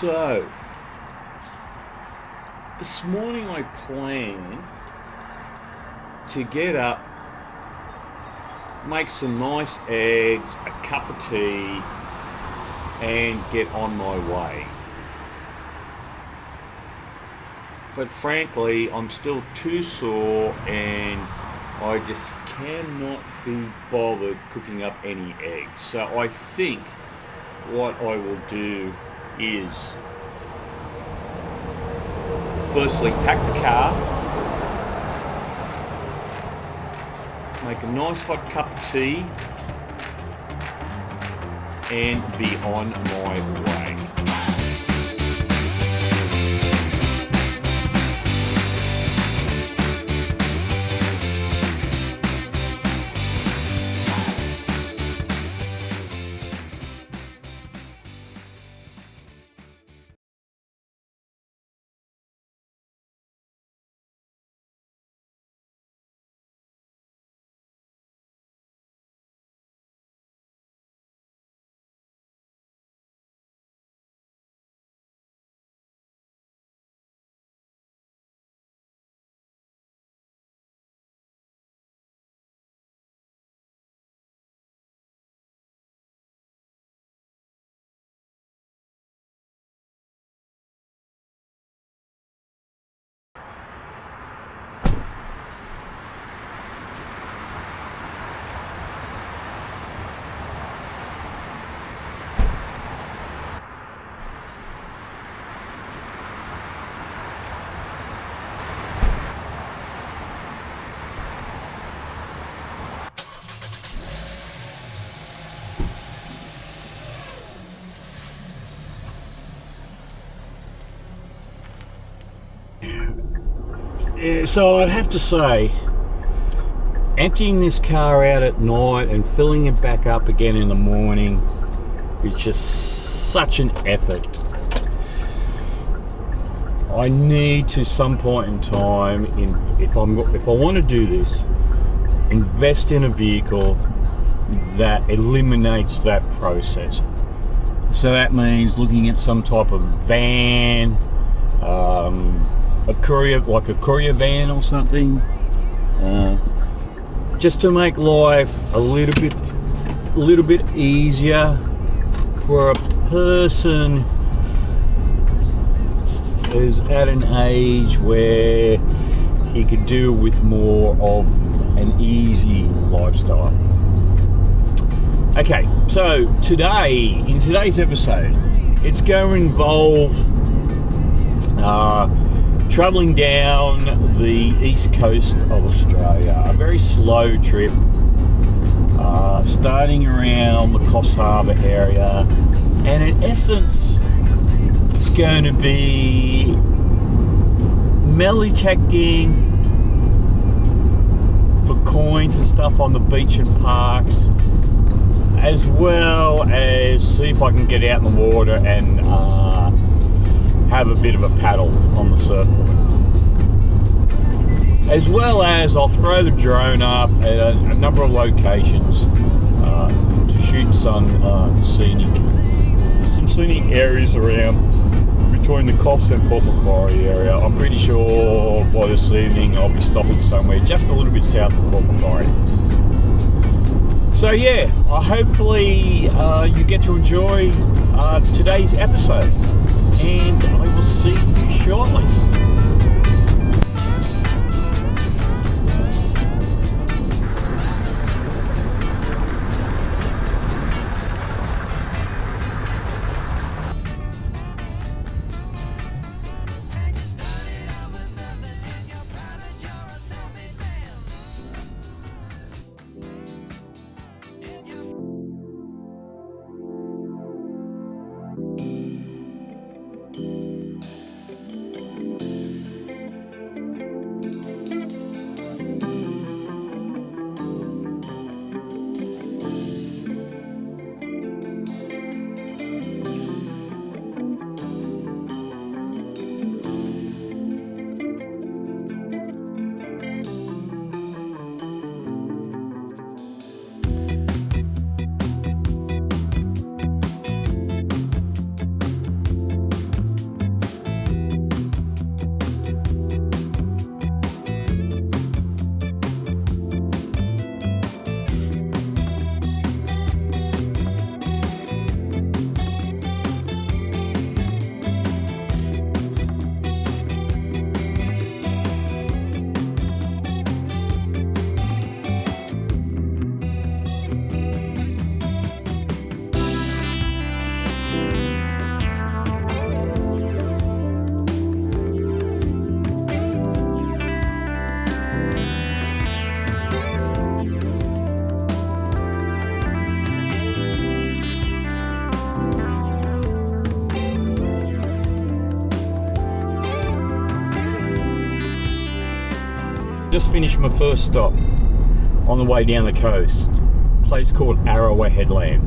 So, this morning I planned to get up, make some nice eggs, a cup of tea, and get on my way. But frankly, I'm still too sore and I just cannot be bothered cooking up any eggs. So I think what I will do is firstly pack the car, make a nice hot cup of tea, and be on my way. Yeah, so I'd have to say, emptying this car out at night and filling it back up again in the morning is just such an effort. I need to some point in time, if I want to do this, invest in a vehicle that eliminates that process. So that means looking at some type of van, a courier van or something, just to make life a little bit easier for a person who's at an age where he could do with more of an easy lifestyle. Okay, so in today's episode, it's going to involve travelling down the east coast of Australia, a very slow trip, starting around the Coffs Harbour area, and in essence it's going to be metal detecting for coins and stuff on the beach and parks, as well as see if I can get out in the water and have a bit of a paddle on the surfboard. As well as I'll throw the drone up at a number of locations to shoot some scenic areas around between the Coffs and Port Macquarie area. I'm pretty sure by this evening I'll be stopping somewhere just a little bit south of Port Macquarie. So yeah, hopefully you get to enjoy today's episode, and I will see you shortly. just finished my first stop on the way down the coast. A place called Arrowa Headland,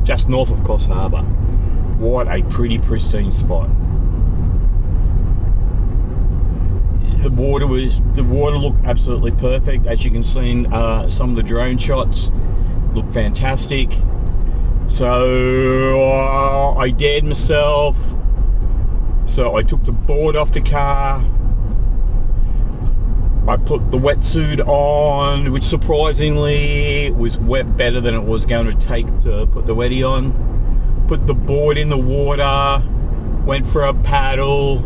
just north of Coffs Harbour. What a pretty pristine spot. The water looked absolutely perfect. As you can see in some of the drone shots, look fantastic. So I dared myself. So I took the board off the car. I put the wetsuit on, which surprisingly was wet better than it was going to take to put the wetty on. Put the board in the water, went for a paddle,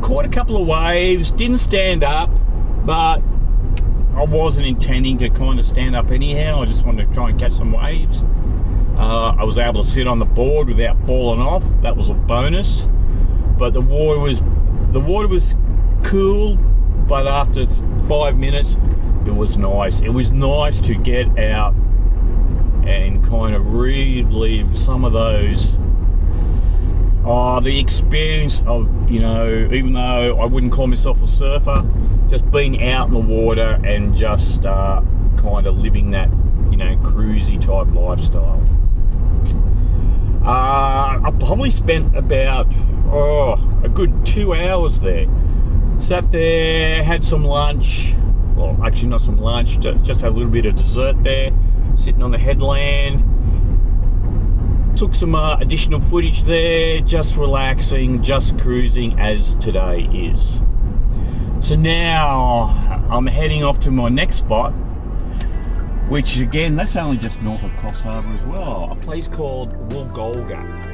caught a couple of waves, didn't stand up, but I wasn't intending to kind of stand up anyhow. I just wanted to try and catch some waves. I was able to sit on the board without falling off. That was a bonus. But the water was cool, but after 5 minutes it was nice. It was nice to get out and kind of relive some of those the experience of, you know, even though I wouldn't call myself a surfer, just being out in the water and just kind of living that, you know, cruisy type lifestyle. I probably spent about a good 2 hours there. Sat there, had some lunch, well actually not some lunch, just had a little bit of dessert there, sitting on the headland. Took some additional footage there, just relaxing, just cruising as today is. So now I'm heading off to my next spot, which again, that's only just north of Coffs Harbour as well, a place called Woolgolga.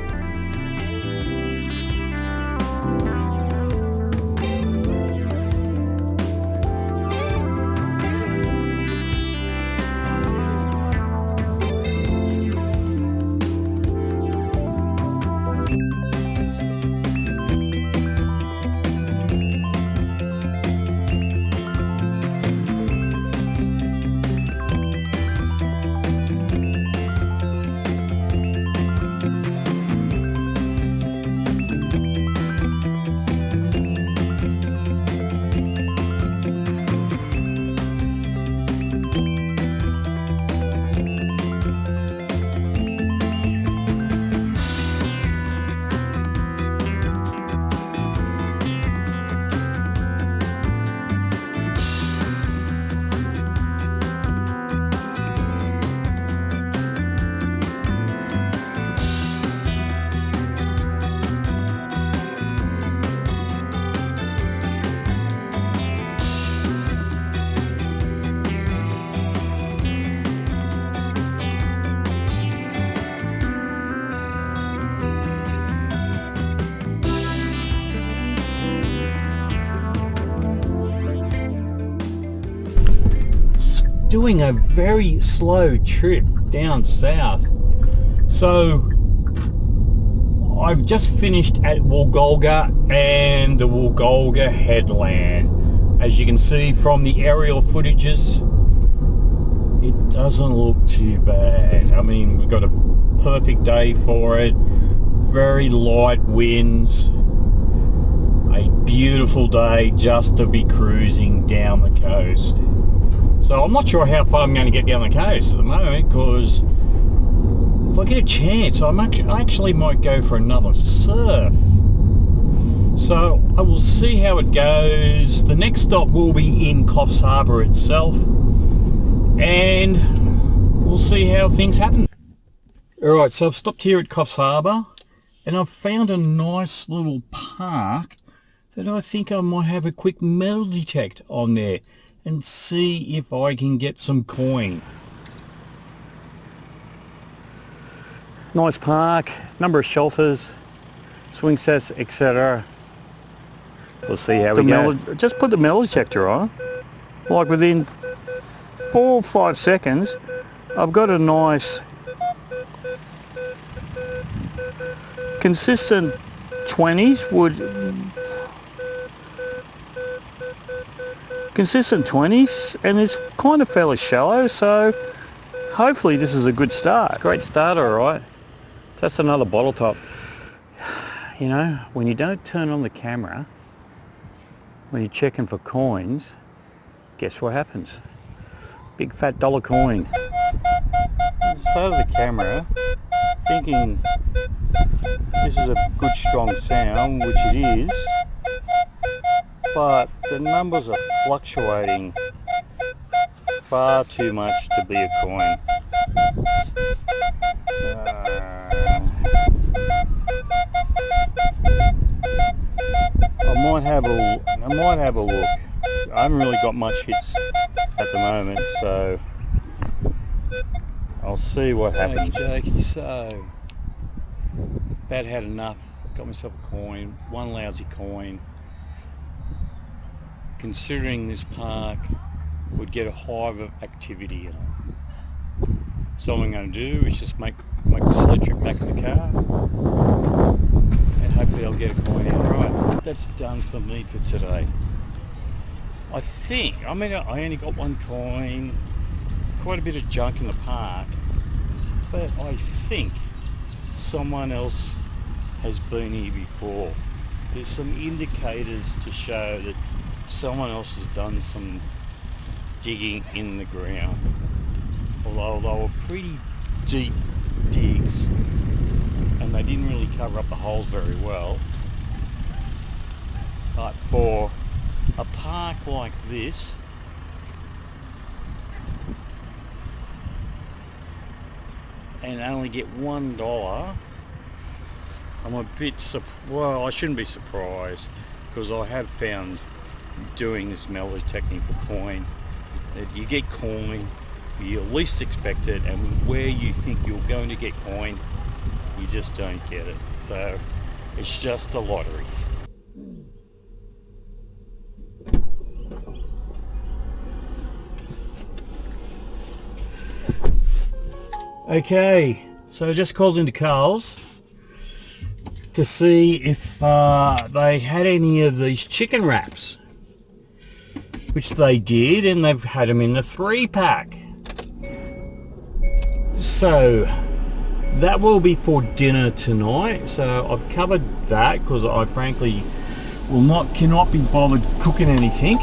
Doing a very slow trip down south. So I've just finished at Woolgolga and the Woolgolga headland. As you can see from the aerial footages, it doesn't look too bad. I mean, we've got a perfect day for it, very light winds, a beautiful day just to be cruising down the coast. So I'm not sure how far I'm going to get down the coast at the moment, because if I get a chance, I actually might go for another surf. So I will see how it goes. The next stop will be in Coffs Harbour itself, and we'll see how things happen. Alright, so I've stopped here at Coffs Harbour, and I've found a nice little park that I think I might have a quick metal detect on there and see if I can get some coin. Nice park, number of shelters, swing sets, etc. We'll see how we go. Just put the metal detector on. Like within 4 or 5 seconds, I've got a nice consistent 20s consistent 20s, and it's kind of fairly shallow, so hopefully this is a good start. Great start, all right. That's another bottle top. You know, when you don't turn on the camera, when you're checking for coins, guess what happens? Big fat dollar coin. Started the camera thinking this is a good strong sound, which it is, but the numbers are fluctuating far too much to be a coin. I might have a look. I haven't really got much hits at the moment, so I'll see what happens. Okay, so about had enough. Got myself a coin, one lousy coin. Considering this park would get a hive of activity in it. So what I'm going to do is just make a slow trip back in the car, and hopefully I'll get a coin out. Right, that's done for me for today. I only got one coin, quite a bit of junk in the park, but I think someone else has been here before. There's some indicators to show that someone else has done some digging in the ground, although they were pretty deep digs and they didn't really cover up the holes very well. But for a park like this, and only get $1, I'm a bit well, I shouldn't be surprised, because I have found doing this mellow technique for coin that you get coin, you least expect it, and where you think you're going to get coin, you just don't get it. So it's just a lottery. Okay, so I just called into Carl's to see if they had any of these chicken wraps, which they did, and they've had them in the 3-pack. So that will be for dinner tonight. So I've covered that because I frankly cannot be bothered cooking anything.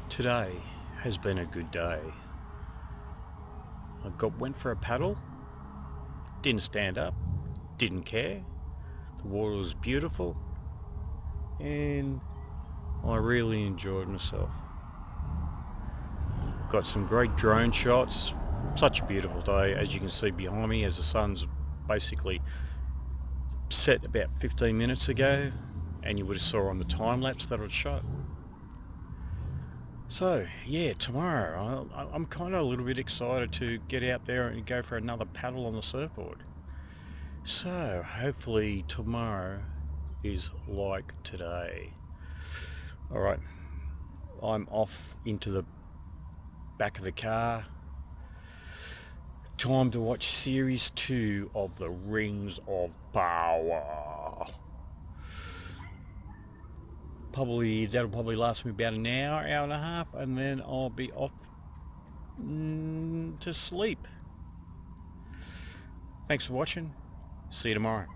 Today has been a good day. I went for a paddle, didn't stand up, didn't care. The water was beautiful, and I really enjoyed myself. Got some great drone shots. Such a beautiful day, as you can see behind me, as the sun's basically set about 15 minutes ago, and you would have saw on the time lapse that I'd shot. So yeah, tomorrow I'm kind of a little bit excited to get out there and go for another paddle on the surfboard. So hopefully tomorrow is like today. Alright, I'm off into the back of the car. Time to watch series 2 of the Rings of Power. That'll probably last me about an hour and a half, and then I'll be off to sleep. Thanks for watching. See you tomorrow.